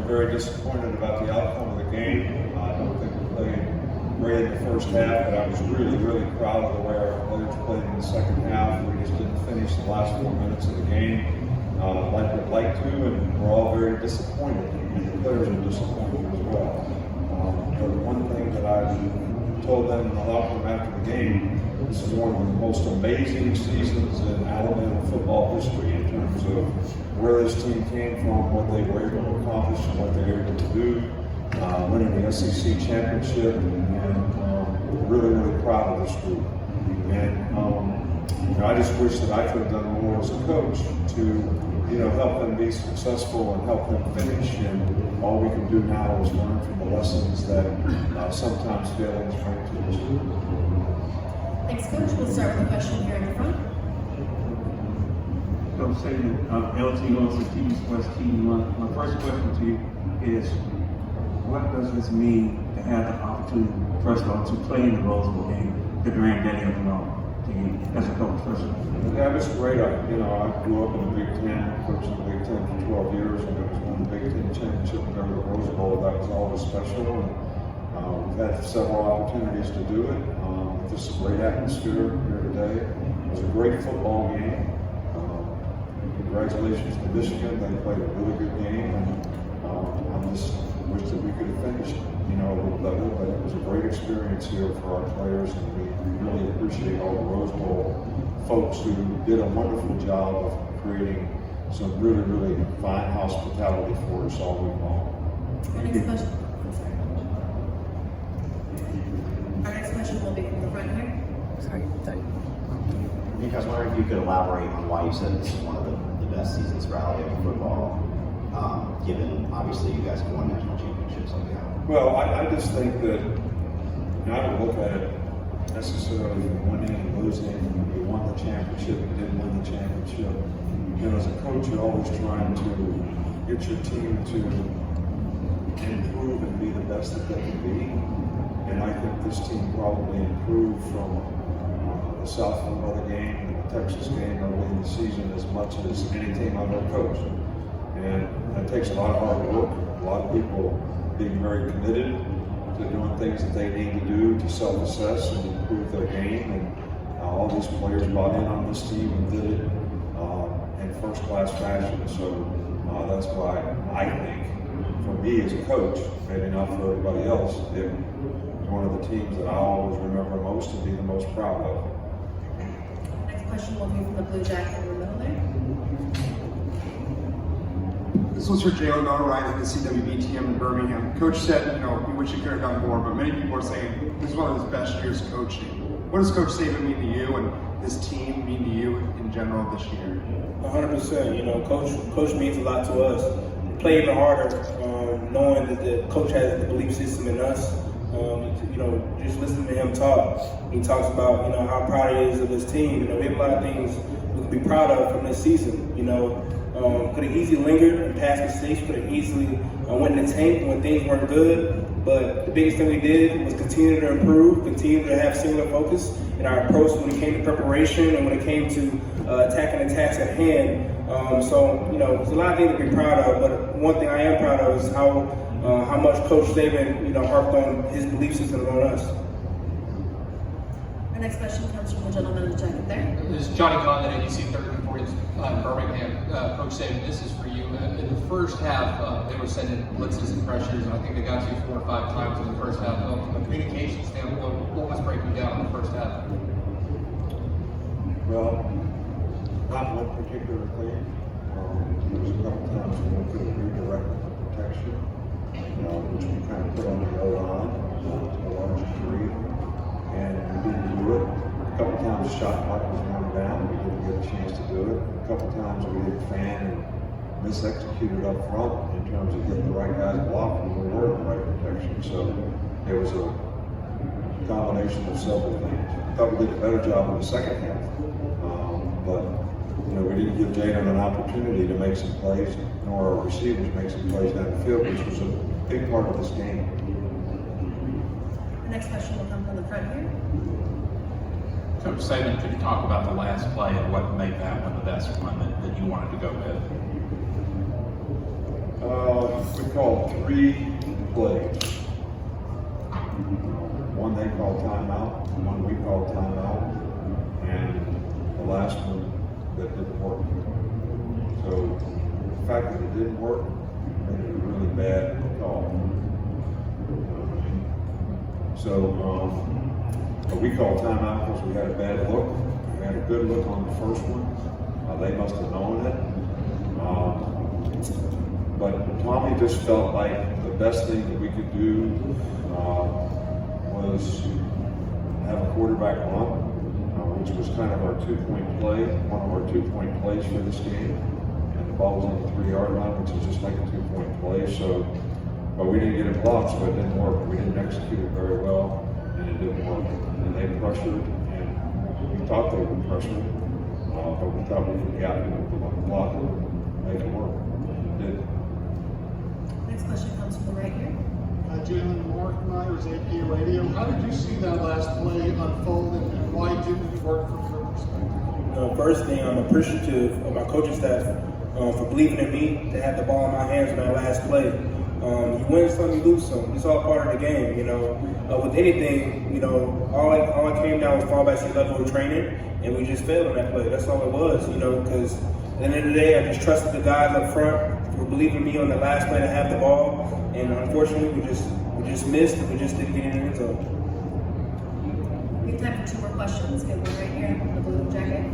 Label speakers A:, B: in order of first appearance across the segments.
A: very disappointed about the outcome of the game. I don't think we played great in the first half, but I was really, really proud of the way our players played in the second half. We just didn't finish the last 4 minutes of the game like we'd like to, and we're all very disappointed. And the players are disappointed as well. But one thing that I told them in the locker room after the game, this is one of the most amazing seasons in Alabama football history in terms of where this team came from, what they were able to accomplish, and what they were able to do, winning the SEC championship, and really, really proud of this group. And I just wish that I could have done more as a coach to help them be successful and help them finish. And all we can do now is learn from the lessons that sometimes failings bring to us.
B: Thanks, Coach. We'll start with a question here in the front.
C: Coach Saban, LT Lawson, TV Sports TV. My first question to you is, what does this mean to have the opportunity, first of all, to play in the Rose Bowl game, the granddaddy of them all, to you as a coach, first of all?
A: Yeah, it's great. I grew up in the Big Ten, coached in the Big Ten for 12 years, and it was when the Big Ten championship and over the Rose Bowl. That was always special, and we've had several opportunities to do it. Just a great atmosphere here today. It was a great football game. Congratulations to Michigan. They played a really good game, and I just wish that we could have finished, a little better. But it was a great experience here for our players, and we really appreciate all the Rose Bowl folks who did a wonderful job of creating some really, really fine hospitality for us all week long.
B: Our next question will be from the front here.
D: Nick, I was wondering if you could elaborate on why you said this is one of the best seasons for Alabama football, given obviously you guys have won national championships like that.
A: Well, I just think that I don't look at it necessarily from winning and losing. You won the championship, you didn't win the championship. As a coach, you're always trying to get your team to improve and be the best that they can be. And I think this team probably improved from the South Florida game and the Texas game early in the season as much as any team I've ever coached. And that takes a lot of hard work, a lot of people being very committed to doing things that they need to do to self-assess and improve their game. And all these players bought in on this team and did it in first-class fashion. So that's why I think, for me as a coach, maybe not for everybody else, it was one of the teams that I always remember most and be the most proud of.
B: Next question will be from the Blue Jacket in the middle there.
E: This was for Jaylen at the CWB team in Birmingham. Coach said, we wish he could have done more, but many people are saying this is one of his best years coaching. What does Coach Saban mean to you, and this team mean to you in general this year?
F: 100%. Coach means a lot to us. Play even harder, knowing that the coach has the belief system in us. Just listening to him talk. He talks about, how proud he is of his team. We have a lot of things we can be proud of from this season. Could have easily lingered and passed mistakes. Could have easily went in the tank when things weren't good. But the biggest thing we did was continue to improve, continue to have similar focus in our approach when it came to preparation and when it came to attacking the task at hand. There's a lot of things to be proud of. But one thing I am proud of is how much Coach Saban, harped on his belief system on us.
B: Our next question comes from the gentleman in the jacket there.
G: This is Johnny Condon at UC 34 Birmingham. Coach Saban, this is for you. In the first half, they were sending blitzes and pressures, and I think they got you 4 or 5 times in the first half. From a communication standpoint, what was breaking down in the first half?
A: Well, not one particular thing. There was a couple times when we could have redirected the protection, which we kind of put on the O-line to a large degree, and we didn't do it. A couple times the shot clock was going down, we didn't get a chance to do it. A couple times we did fan and misexecuted up front in terms of getting the right guys blocked when we were in the right protection. So it was a combination of several things. I thought we did a better job in the second half, but we didn't give Jaylen an opportunity to make some plays, nor our receivers make some plays down the field, which was a big part of this game.
B: The next question will come from the front here.
H: Coach Saban, could you talk about the last play and what made that one the best one that you wanted to go with?
A: We called 3 plays. One they called timeout, one we called timeout, and the last one that didn't work. So the fact that it didn't work made it a really bad call. So but we called timeout because we had a bad look. We had a good look on the first one. They must have known it. But Tommy just felt like the best thing that we could do was have a quarterback run, which was kind of our 2-point play, one of our 2-point plays for this game. And the ball was on the 3-yard line, which is just like a 2-point play. So, but we didn't get it blocked, so it didn't work. We didn't execute it very well, and it didn't work. And they pressured, and we thought they would pressure, but we thought we could gap it with the block and make it work. It did.
B: Next question comes from the right here.
I: Jaylen, Mark Myers, AP Radio. How did you see that last play unfold, and why didn't it work from your perspective?
F: First thing, I'm appreciative of my coaching staff for believing in me to have the ball in my hands on that last play. You win some, you lose some. It's all part of the game, you know. With anything, you know, all it came down was fall back to level of training, and we just failed on that play. That's all it was, you know, because at the end of the day, I just trusted the guys up front for believing in me on the last play to have the ball, and unfortunately, we just missed, and we just didn't get in the end zone.
B: We have time for 2 more questions. We have one right here in the blue jacket.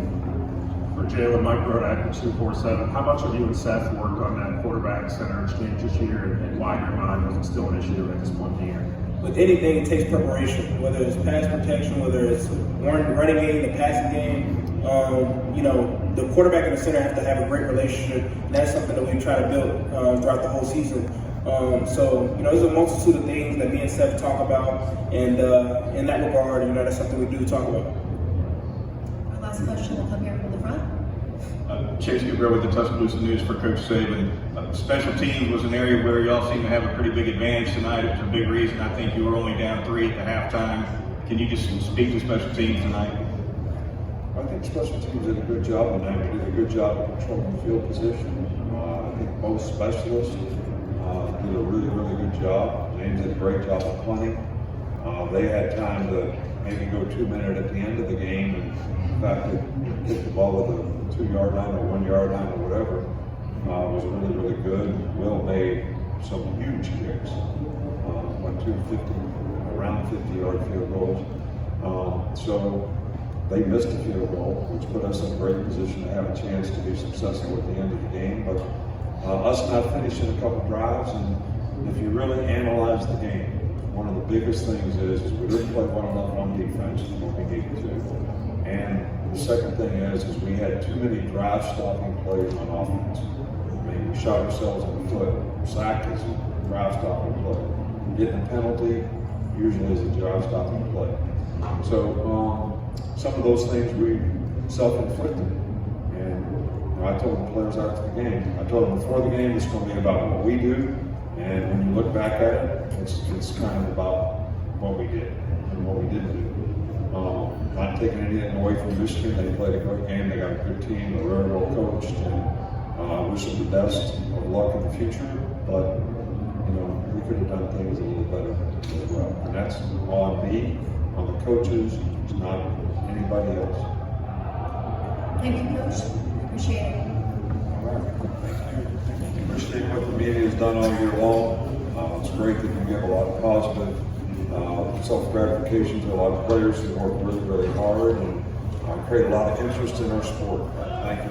J: For Jaylen, Mike Rodak at 247. How much have you and Seth worked on that quarterback center exchange this year, and why in your mind was it still an issue at this point in the year?
F: With anything, it takes preparation, whether it's pass protection, whether it's running game, the passing game. You know, the quarterback and the center have to have a great relationship, and that's something that we try to build throughout the whole season. So, you know, there's a multitude of things that me and Seth talk about, and in that regard, you know, that's something we do talk about.
B: Our last question will come here from the front.
K: Chase Gabriel with the Tuscaloosa News for Coach Saban. Special teams was an area where y'all seem to have a pretty big advantage tonight. It was a big reason. I think you were only down 3 at the halftime. Can you just speak to special teams tonight?
A: I think special teams did a good job tonight. We did a good job of controlling the field position. I think both specialists did a really, really good job. James did a great job of punting. They had time to maybe go 2-minute at the end of the game, and in fact, they hit the ball with a 2-yard line or 1-yard line or whatever. Was really, really good. Will made some huge kicks. Went to around 50-yard field goals. So they missed a field goal, which put us in a great position to have a chance to be successful at the end of the game. But us not finishing a couple drives, and if you really analyze the game, one of the biggest things is we didn't play well enough on defense when we needed to. And the second thing is we had too many drive-stopping plays on offense. I mean, we shot ourselves in the foot. Sack is a drive-stopping play. Getting a penalty usually is a drive-stopping play. So some of those things we self-inflicted. And I told the players after the game, I told them before the game, it's going to be about what we do. And when you look back at it, it's kind of about what we did and what we didn't do. Not taking anything away from Michigan. They played a great game. They got a good team. They're very well coached. And I wish them the best of luck in the future. But, you know, we could have done things a little better as well. And that's on me, on the coaches. It's not anybody else.
B: Thank you, Coach. Appreciate it.
A: All right. Thank you. Appreciate what the media has done all year long. It's great that you give a lot of positive self-gratification to a lot of players who work really, really hard and create a lot of interest in our sport. Thank you.